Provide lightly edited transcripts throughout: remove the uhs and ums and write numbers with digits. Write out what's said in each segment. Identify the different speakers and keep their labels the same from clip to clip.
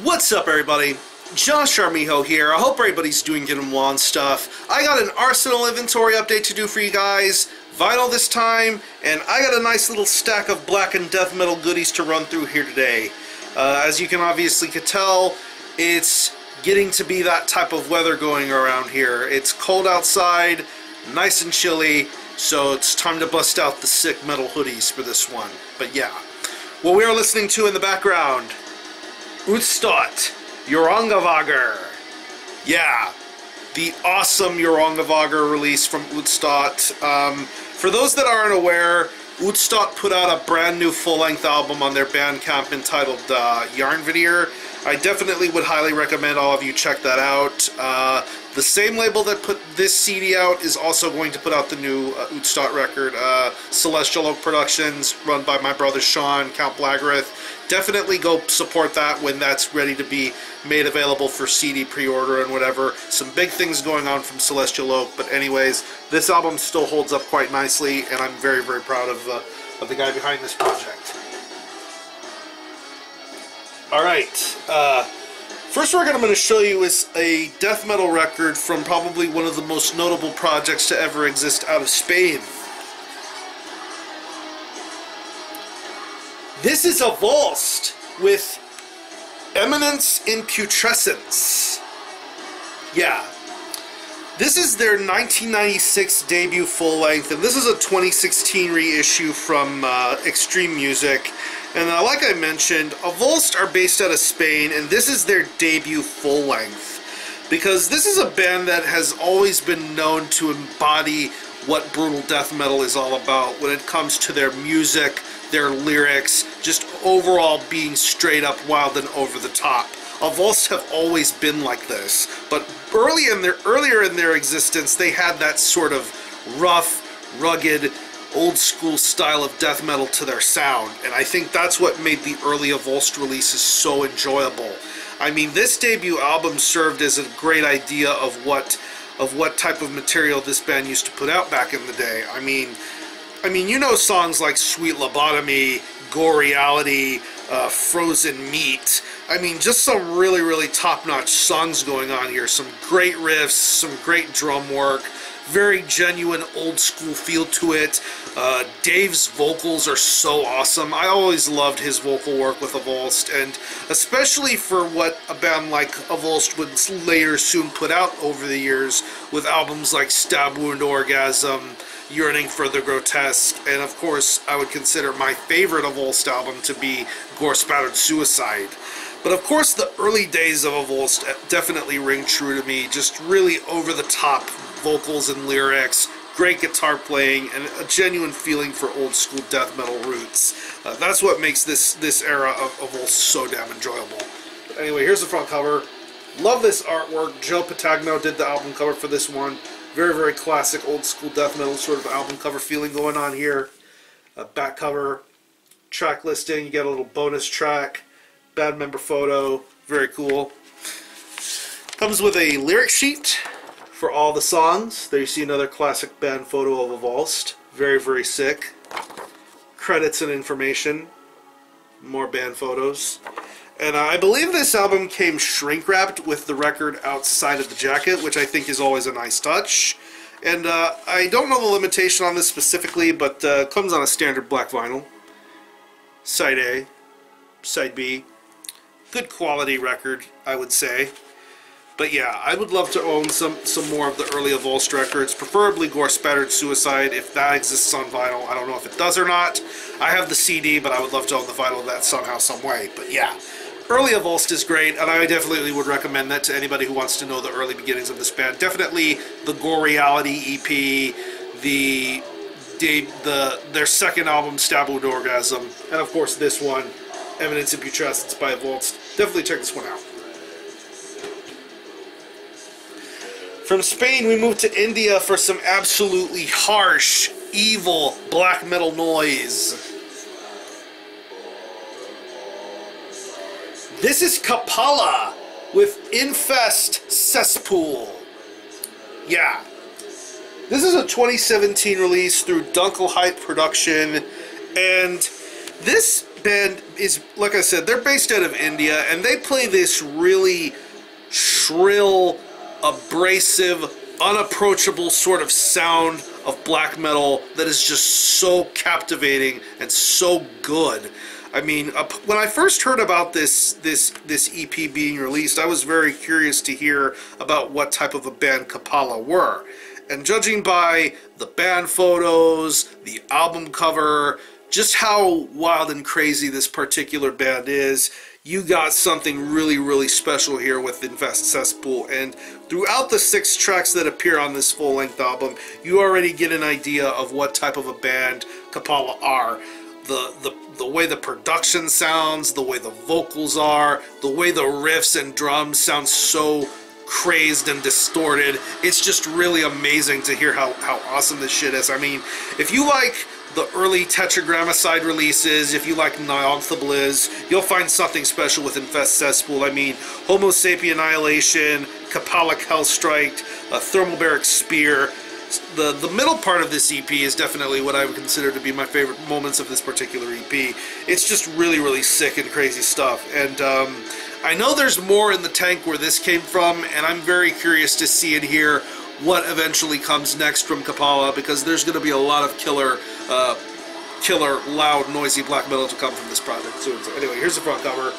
Speaker 1: What's up, everybody? Josh Armijo here. I hope everybody's doing good and well and stuff. I got an Arsenal inventory update to do for you guys. Vinyl this time, and I got a nice little stack of black and death metal goodies to run through here today. As you can obviously tell, it's getting to be that type of weather going around here. It's cold outside, nice and chilly, so it's time to bust out the sick metal hoodies for this one. But yeah, what we are listening to in the background, Avulsed, Jorungavager. Yeah, the awesome Jorungavager release from Avulsed. For those that aren't aware, Avulsed put out a brand new full-length album on their Bandcamp entitled Yarnvidir. I definitely would highly recommend all of you check that out. The same label that put this CD out is also going to put out the new Avulsed record, Celestial Oak Productions, run by my brother Sean, Count Blagrith. Definitely go support that when that's ready to be made available for CD pre-order and whatever. Some big things going on from Celestial Oak, but anyways, this album still holds up quite nicely, and I'm very, very proud of the guy behind this project. Alright, first record I'm going to show you is a death metal record from probably one of the most notable projects to ever exist out of Spain. This is Avulsed with Eminence Infestations. Yeah. This is their 1996 debut full-length, and this is a 2016 reissue from Extreme Music. And like I mentioned, Avulsed are based out of Spain, and this is their debut full-length. Because this is a band that has always been known to embody what brutal death metal is all about when it comes to their music, their lyrics, just overall being straight up wild and over the top. Avulsed have always been like this, but earlier in their existence, they had that sort of rough, rugged, old school style of death metal to their sound, and I think that's what made the early Avulsed releases so enjoyable. I mean, this debut album served as a great idea of what type of material this band used to put out back in the day. I mean, you know songs like Sweet Lobotomy, Gore Reality, Frozen Meat. I mean, just some really, really top-notch songs going on here. Some great riffs, some great drum work, very genuine old-school feel to it. Dave's vocals are so awesome. I always loved his vocal work with Avulsed, and especially for what a band like Avulsed would later soon put out over the years with albums like Stab Wound Orgasm, Yearning for the Grotesque, and of course I would consider my favorite Avulsed album to be Gore Spattered Suicide. But of course the early days of Avulsed definitely ring true to me. Just really over the top vocals and lyrics, great guitar playing, and a genuine feeling for old school death metal roots. That's what makes this era of Avulsed so damn enjoyable. But anyway, here's the front cover. Love this artwork. Joe Patagno did the album cover for this one. Very, very classic old school death metal sort of album cover feeling going on here. Back cover, track listing, you get a little bonus track, band member photo, very cool. Comes with a lyric sheet for all the songs. There you see another classic band photo of Avulsed. Very, very sick. Credits and information, more band photos. And I believe this album came shrink-wrapped with the record outside of the jacket, which I think is always a nice touch. And I don't know the limitation on this specifically, but it comes on a standard black vinyl. Side A, Side B. Good quality record, I would say. But yeah, I would love to own some more of the early Avulsed records, preferably Gore Spattered Suicide, if that exists on vinyl. I don't know if it does or not. I have the CD, but I would love to own the vinyl of that somehow, some way. But yeah. Early Avulsed is great, and I definitely would recommend that to anybody who wants to know the early beginnings of this band. Definitely the Gore Reality EP, their second album, Stab Wound Orgasm, and of course this one, Eminence Infestations by Avulsed. Definitely check this one out. From Spain, we move to India for some absolutely harsh, evil black metal noise. This is Kapala with Infest, Cesspool. Yeah. This is a 2017 release through Dunkelheit Production, and this band is, like I said, they're based out of India, and they play this really shrill, abrasive, unapproachable sort of sound of black metal that is just so captivating and so good. I mean, when I first heard about this EP being released, I was very curious to hear about what type of a band Kapala were. And judging by the band photos, the album cover, just how wild and crazy this particular band is, you got something really, really special here with Infest Cesspool. And throughout the 6 tracks that appear on this full-length album, you already get an idea of what type of a band Kapala are. The way the production sounds, the way the vocals are, the way the riffs and drums sound so crazed and distorted. It's just really amazing to hear how awesome this shit is. I mean, if you like the early Tetragrammaticide releases, if you like Nyogthablis, you'll find something special with Infest Cesspool. I mean, Homo Sapien Annihilation, Kapala Hellstrike, Thermalbaric Spear. The middle part of this EP is definitely what I would consider to be my favorite moments of this particular EP. It's just really, really sick and crazy stuff. And I know there's more in the tank where this came from, and I'm very curious to see and hear what eventually comes next from Kapala, because there's going to be a lot of killer, loud, noisy black metal to come from this project soon. So anyway, here's the front cover.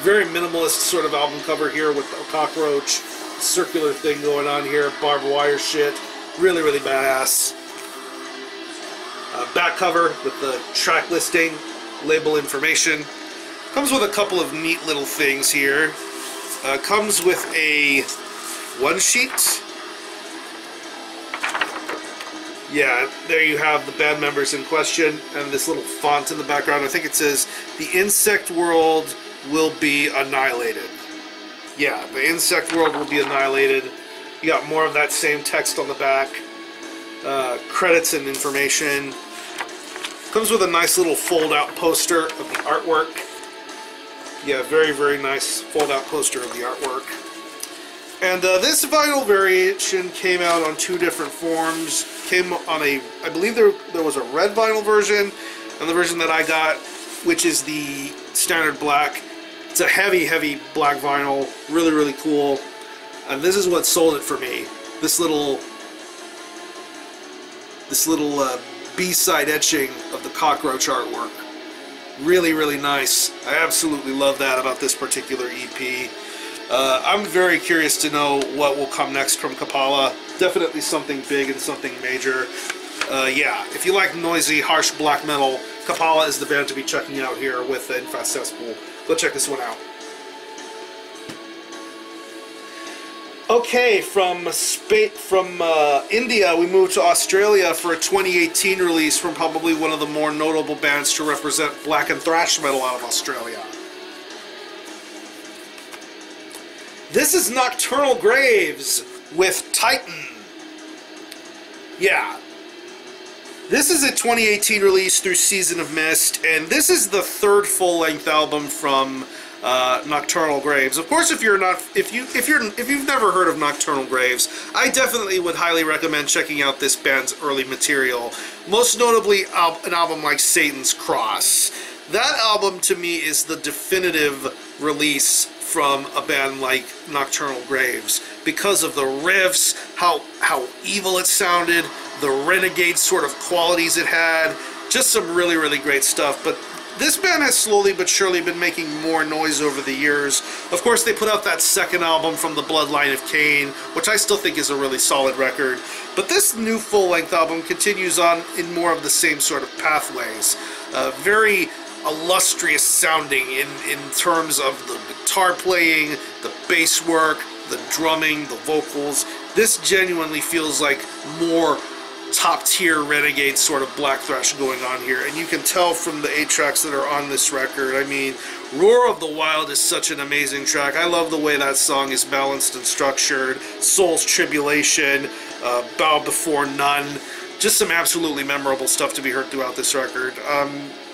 Speaker 1: Very minimalist sort of album cover here with a cockroach, circular thing going on here, barbed wire shit. Really, really badass. Back cover with the track listing, label information. Comes with a couple of neat little things here. Comes with a one sheet. Yeah, there you have the band members in question, and this little font in the background. I think it says, "The insect world will be annihilated." Yeah, the insect world will be annihilated. You got more of that same text on the back. Credits and information. Comes with a nice little fold-out poster of the artwork. Yeah, very, very nice fold-out poster of the artwork. And this vinyl variation came out on 2 different forms. Came on a, I believe there was a red vinyl version, and the version that I got, which is the standard black. It's a heavy, heavy black vinyl. Really, really cool. And this is what sold it for me. This little B-side etching of the cockroach artwork. Really, really nice. I absolutely love that about this particular EP. I'm very curious to know what will come next from Kapala. Definitely something big and something major. Yeah, if you like noisy, harsh black metal, Kapala is the band to be checking out here with Infest Cesspool. Go check this one out. Okay, from India, we moved to Australia for a 2018 release from probably one of the more notable bands to represent black and thrash metal out of Australia. This is Nocturnal Graves with Titan. Yeah. This is a 2018 release through Season of Mist, and this is the 3rd full-length album from Nocturnal Graves. Of course, if you've never heard of Nocturnal Graves, I definitely would highly recommend checking out this band's early material. Most notably, an album like Satan's Cross. That album, to me, is the definitive release from a band like Nocturnal Graves because of the riffs, how evil it sounded, the renegade sort of qualities it had. Just some really, really great stuff. But this band has slowly but surely been making more noise over the years. Of course, they put out that 2nd album from the Bloodline of Cain, which I still think is a really solid record. But this new full-length album continues on in more of the same sort of pathways. Very illustrious sounding in terms of the guitar playing, the bass work, the drumming, the vocals. This genuinely feels like more top-tier renegade sort of black thrash going on here, and you can tell from the 8 tracks that are on this record. I mean, Roar of the Wild is such an amazing track. I love the way that song is balanced and structured. Soul's Tribulation, Bow Before None, just some absolutely memorable stuff to be heard throughout this record.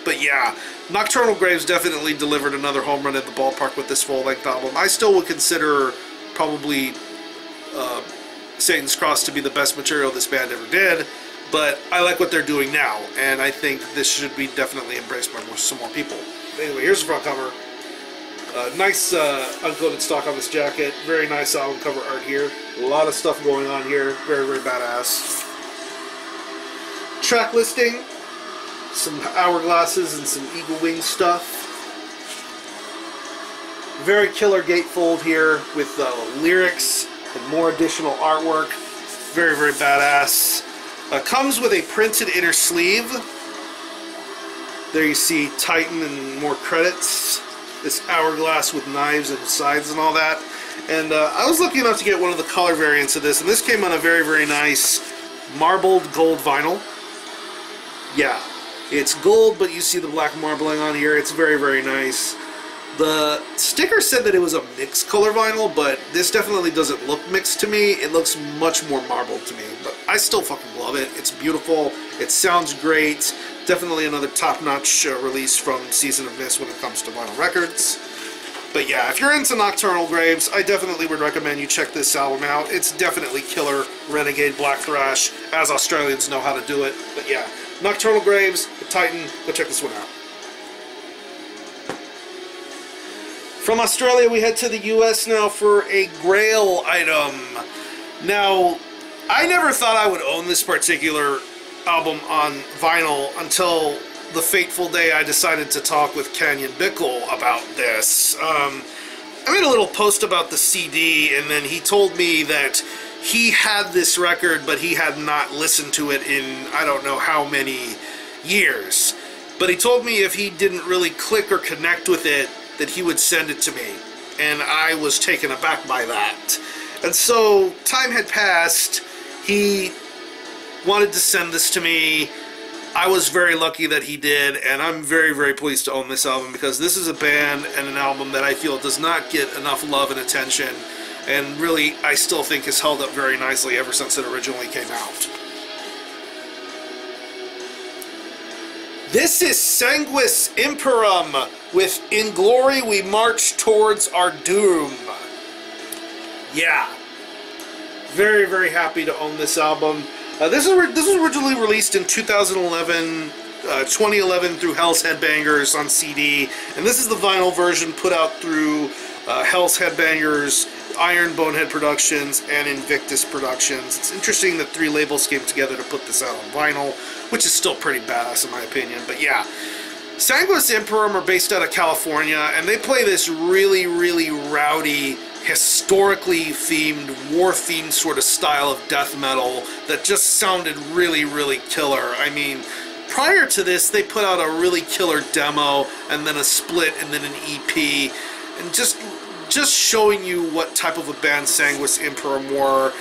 Speaker 1: But yeah, Nocturnal Graves definitely delivered another home run at the ballpark with this full-length album. I still would consider probably Satan's Cross to be the best material this band ever did, but I like what they're doing now, and I think this should be definitely embraced by some more people. Anyway, here's the front cover. Nice uncoated stock on this jacket. Very nice album cover art here. A lot of stuff going on here. Very, very badass. Track listing. Some hourglasses and some eagle wing stuff. Very killer gatefold here with lyrics and more additional artwork. Very, very badass. Comes with a printed inner sleeve. There you see Titan and more credits. This hourglass with knives and sides and all that. And I was lucky enough to get one of the color variants of this, and this came on a very, very nice marbled gold vinyl. Yeah, it's gold, but you see the black marbling on here. It's very, very nice. The sticker said that it was a mixed color vinyl, but this definitely doesn't look mixed to me. It looks much more marbled to me, but I still fucking love it. It's beautiful. It sounds great. Definitely another top-notch release from Season of Mist when it comes to vinyl records. But yeah, if you're into Nocturnal Graves, I definitely would recommend you check this album out. It's definitely killer renegade black thrash, as Australians know how to do it. But yeah, Nocturnal Graves, the Titan, go check this one out. From Australia, we head to the US now for a Grail item. Now, I never thought I would own this particular album on vinyl until the fateful day I decided to talk with Canyon Bickle about this. I made a little post about the CD, and then he told me that he had this record, but he had not listened to it in I don't know how many years. But he told me if he didn't really click or connect with it, that he would send it to me. And I was taken aback by that. And so, time had passed. He wanted to send this to me. I was very lucky that he did, and I'm very, very pleased to own this album, because this is a band and an album that I feel does not get enough love and attention, and really, I still think has held up very nicely ever since it originally came out. This is Sanguis IMPEREM with In Glory We March Towards Our Doom. Yeah. Very, very happy to own this album. This was originally released in 2011 through Hell's Headbangers on CD, and this is the vinyl version put out through Hell's Headbangers, Iron Bonehead Productions, and Invictus Productions. It's interesting that 3 labels came together to put this out on vinyl, which is still pretty badass in my opinion, but yeah. Sanguis IMPEREM are based out of California, and they play this really, really rowdy, historically themed, war-themed sort of style of death metal that just sounded really, really killer. I mean, prior to this, they put out a really killer demo, and then a split, and then an EP, and just showing you what type of a band Sanguis IMPEREM were.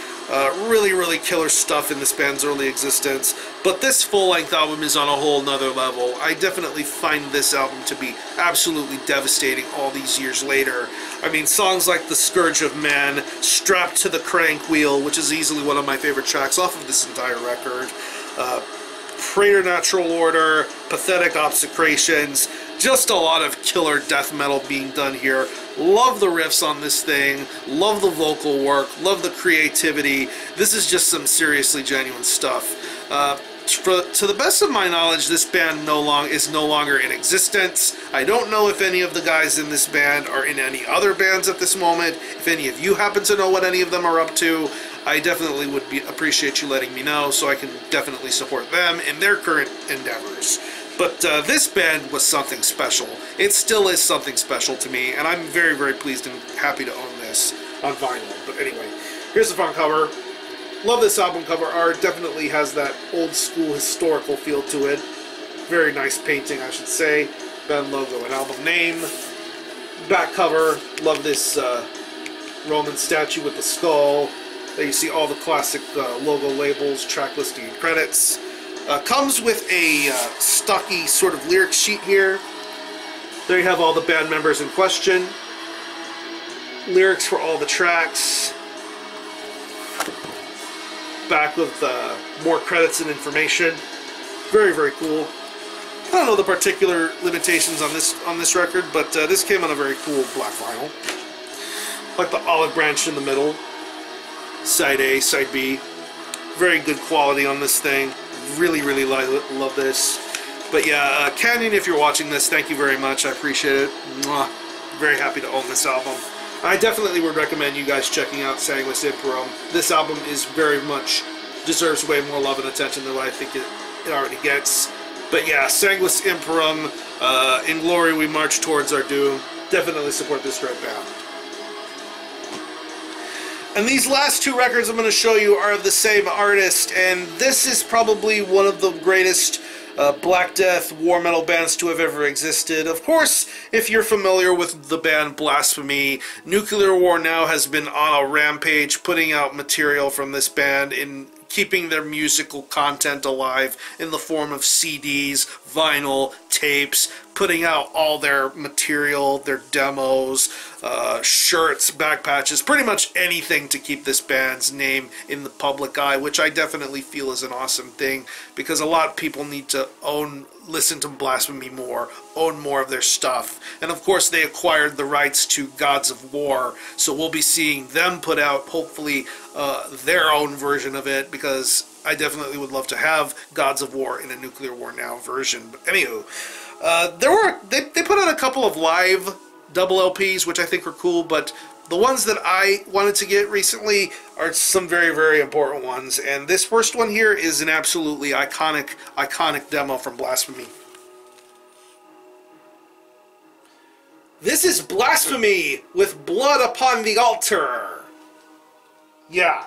Speaker 1: Really, really killer stuff in this band's early existence, but this full-length album is on a whole nother level. I definitely find this album to be absolutely devastating all these years later. I mean, songs like The Scourge of Men, Strapped to the Crank Wheel, which is easily one of my favorite tracks off of this entire record, Preternatural Order, Pathetic Obsecrations, just a lot of killer death metal being done here. Love the riffs on this thing, love the vocal work, love the creativity. This is just some seriously genuine stuff. To the best of my knowledge, this band is no longer in existence. I don't know if any of the guys in this band are in any other bands at this moment. If any of you happen to know what any of them are up to, I definitely would appreciate you letting me know, so I can definitely support them in their current endeavors. But this band was something special. It still is something special to me, and I'm very, very pleased and happy to own this on vinyl. But anyway, here's the front cover. Love this album cover art. Definitely has that old school historical feel to it. Very nice painting, I should say. Band logo and album name. Back cover. Love this Roman statue with the skull. There you see all the classic logo labels, track listing, and credits. Comes with a stocky sort of lyric sheet here. There you have all the band members in question. Lyrics for all the tracks. Back with more credits and information. Very, very cool. I don't know the particular limitations on this record, but this came on a very cool black vinyl. Like the olive branch in the middle. Side A, side B. Very good quality on this thing. Really, really love this. But yeah, Canyon, if you're watching this, thank you very much. I appreciate it. Mwah. Very happy to own this album. I definitely would recommend you guys checking out Sanguis IMPEREM. This album is very much deserves way more love and attention than what I think it already gets. But yeah, Sanguis IMPEREM, In Glory We March Towards Our Doom. Definitely support this great band. And these last two records I'm going to show you are of the same artist, and this is probably one of the greatest Black Death war metal bands to have ever existed. Of course, if you're familiar with the band Blasphemy, Nuclear War Now has been on a rampage putting out material from this band in keeping their musical content alive in the form of CDs, vinyl, tapes, putting out all their material, their demos, shirts, back patches, pretty much anything to keep this band's name in the public eye, which I definitely feel is an awesome thing, because a lot of people need to listen to Blasphemy more, own more of their stuff. And of course they acquired the rights to Gods of War, so we'll be seeing them put out, hopefully, their own version of it, because I definitely would love to have Gods of War in a Nuclear War Now version. But anywho, they put out a couple of live double LPs, which I think are cool, but the ones that I wanted to get recently are some very, very important ones. And this first one here is an absolutely iconic demo from Blasphemy. This is Blasphemy with Blood Upon the Altar. Yeah.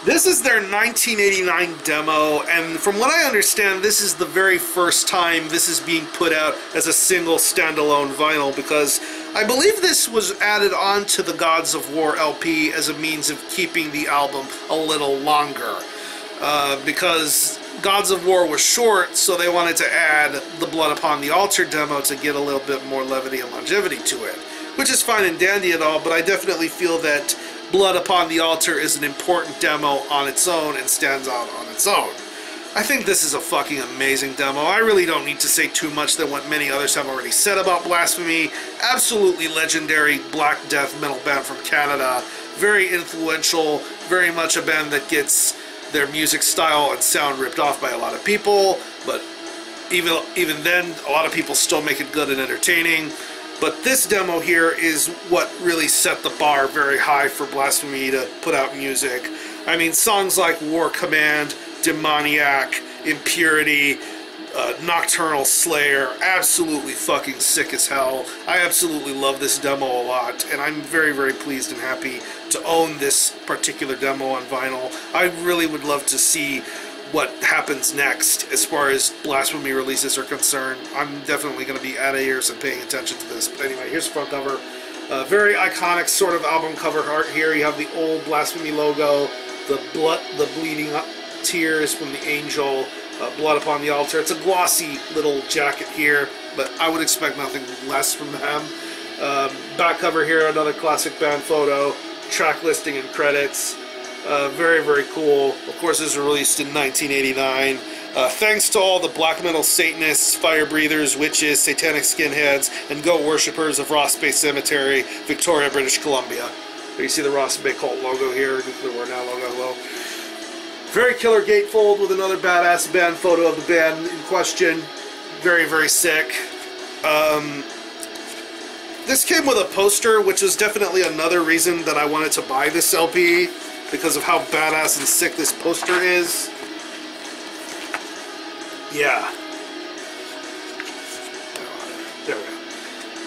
Speaker 1: This is their 1989 demo, and from what I understand, this is the very first time this is being put out as a single standalone vinyl, because I believe this was added on to the Gods of War LP as a means of keeping the album a little longer. Because Gods of War was short, so they wanted to add the Blood Upon the Altar demo to get a little bit more levity and longevity to it. Which is fine and dandy and all, but I definitely feel that Blood Upon the Altar is an important demo on its own and stands out on its own. I think this is a fucking amazing demo. I really don't need to say too much than what many others have already said about Blasphemy. Absolutely legendary Black Death metal band from Canada. Very influential, very much a band that gets their music style and sound ripped off by a lot of people, but even then, a lot of people still make it good and entertaining. But this demo here is what really set the bar very high for Blasphemy to put out music. I mean, songs like War Command, Demoniac, Impurity, Nocturnal Slayer, absolutely fucking sick as hell. I absolutely love this demo a lot, and I'm very, very pleased and happy to own this particular demo on vinyl. I really would love to see what happens next as far as Blasphemy releases are concerned. I'm definitely going to be out of ears and paying attention to this. But anyway, here's the front cover. Very iconic sort of album cover art here. You have the old Blasphemy logo, the bleeding tears from the angel, Blood Upon the Altar. It's a glossy little jacket here, but I would expect nothing less from them. Back cover here, another classic band photo, track listing and credits. Very, very cool. Of course, this was released in 1989. Thanks to all the black metal Satanists, fire breathers, witches, satanic skinheads, and goat worshippers of Ross Bay Cemetery, Victoria, British Columbia. There you see the Ross Bay Cult logo here, Nuclear War Now logo below. Very killer gatefold with another badass band photo of the band in question. Very, very sick. This came with a poster, which was definitely another reason that I wanted to buy this LP, because of how badass and sick this poster is. Yeah. There we go.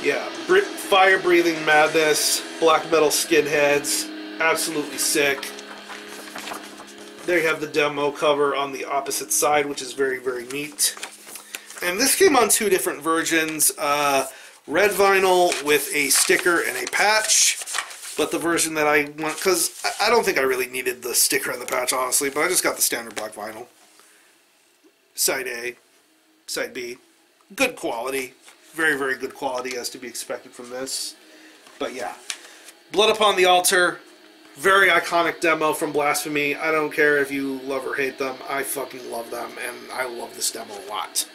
Speaker 1: Yeah, fire-breathing madness, black metal skinheads, absolutely sick. There you have the demo cover on the opposite side, which is very, very neat. And this came on two different versions. Red vinyl with a sticker and a patch. But the version that I want, because I don't think I really needed the sticker and the patch, honestly, but I just got the standard black vinyl. Side A, Side B. Good quality. Very, very good quality as to be expected from this. But yeah. Blood Upon the Altar. Very iconic demo from Blasphemy. I don't care if you love or hate them. I fucking love them, and I love this demo a lot.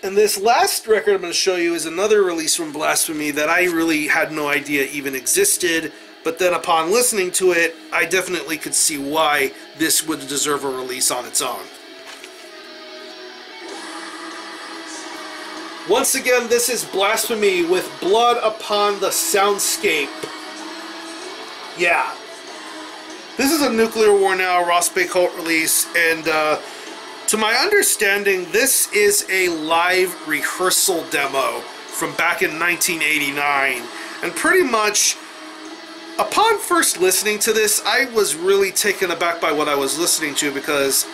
Speaker 1: And this last record I'm going to show you is another release from Blasphemy that I really had no idea even existed, but then upon listening to it, I definitely could see why this would deserve a release on its own. Once again, this is Blasphemy with Blood Upon the Soundscape. Yeah. This is a Nuclear War Now Rossby Cult release, and to my understanding, this is a live rehearsal demo from back in 1989. And pretty much, upon first listening to this, I was really taken aback by what I was listening to, because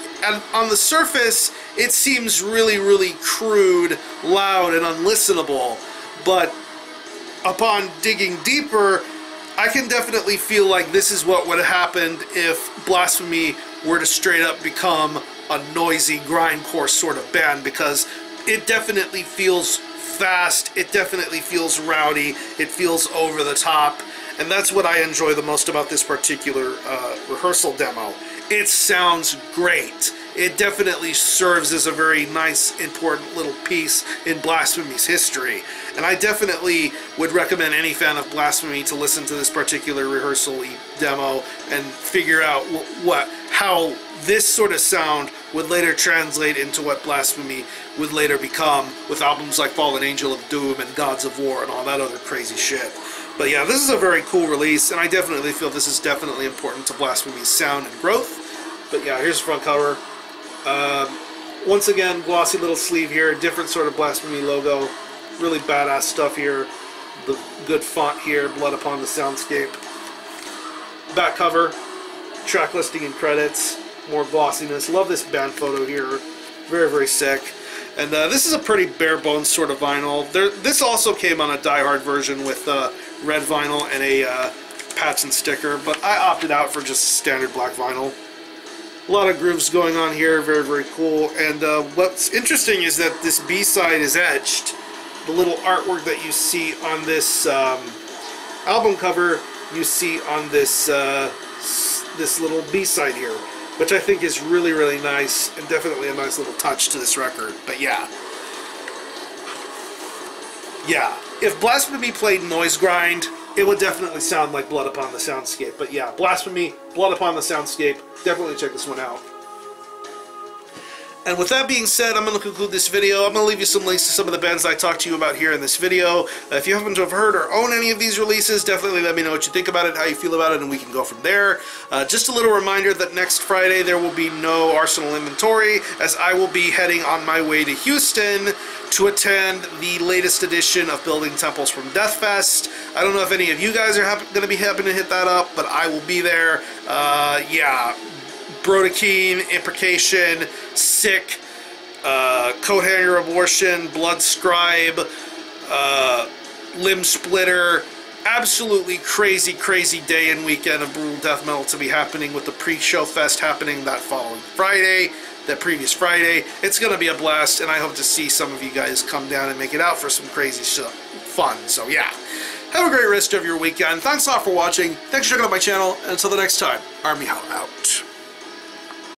Speaker 1: on the surface, it seems really, really crude, loud, and unlistenable. But upon digging deeper, I can definitely feel like this is what would have happened if Blasphemy were to straight up become a noisy grindcore sort of band, because it definitely feels fast, it definitely feels rowdy, it feels over the top, and that's what I enjoy the most about this particular rehearsal demo. It sounds great. It definitely serves as a very nice, important little piece in Blasphemy's history. And I definitely would recommend any fan of Blasphemy to listen to this particular rehearsal demo and figure out how this sort of sound would later translate into what Blasphemy would later become with albums like Fallen Angel of Doom and Gods of War and all that other crazy shit. But yeah, this is a very cool release, and I definitely feel this is definitely important to Blasphemy's sound and growth. But yeah, here's the front cover. Once again, glossy little sleeve here, different sort of Blasphemy logo. Really badass stuff here. The good font here, Blood Upon the Soundscape. Back cover, track listing and credits, more glossiness. Love this band photo here. Very, very sick. And this is a pretty bare bones sort of vinyl. This also came on a Die-Hard version with red vinyl and a patch and sticker, but I opted out for just standard black vinyl. A lot of grooves going on here, very, very cool. And what's interesting is that this B-side is etched. The little artwork that you see on this album cover, you see on this this little B-side here, which I think is really, really nice, and definitely a nice little touch to this record. But yeah. Yeah. If Blasphemy played noise grind, it would definitely sound like Blood Upon the Soundscape. But yeah, Blasphemy, Blood Upon the Soundscape, definitely check this one out. And with that being said, I'm going to conclude this video. I'm going to leave you some links to some of the bands I talked to you about here in this video. If you happen to have heard or own any of these releases, definitely let me know what you think about it, how you feel about it, and we can go from there. Just a little reminder that next Friday there will be no Arsenal inventory, as I will be heading on my way to Houston to attend the latest edition of Building Temples from Deathfest. I don't know if any of you guys are going to be happening to hit that up, but I will be there. Yeah. Brodakeen, Imprecation, Sick, Coathanger Abortion, Blood Scribe, Limb Splitter. Absolutely crazy, crazy day and weekend of brutal death metal to be happening, with the pre-show fest happening that following Friday, that previous Friday. It's going to be a blast, and I hope to see some of you guys come down and make it out for some crazy fun. So yeah, have a great rest of your weekend. Thanks a lot for watching. Thanks for checking out my channel, and until the next time, Army Howl out.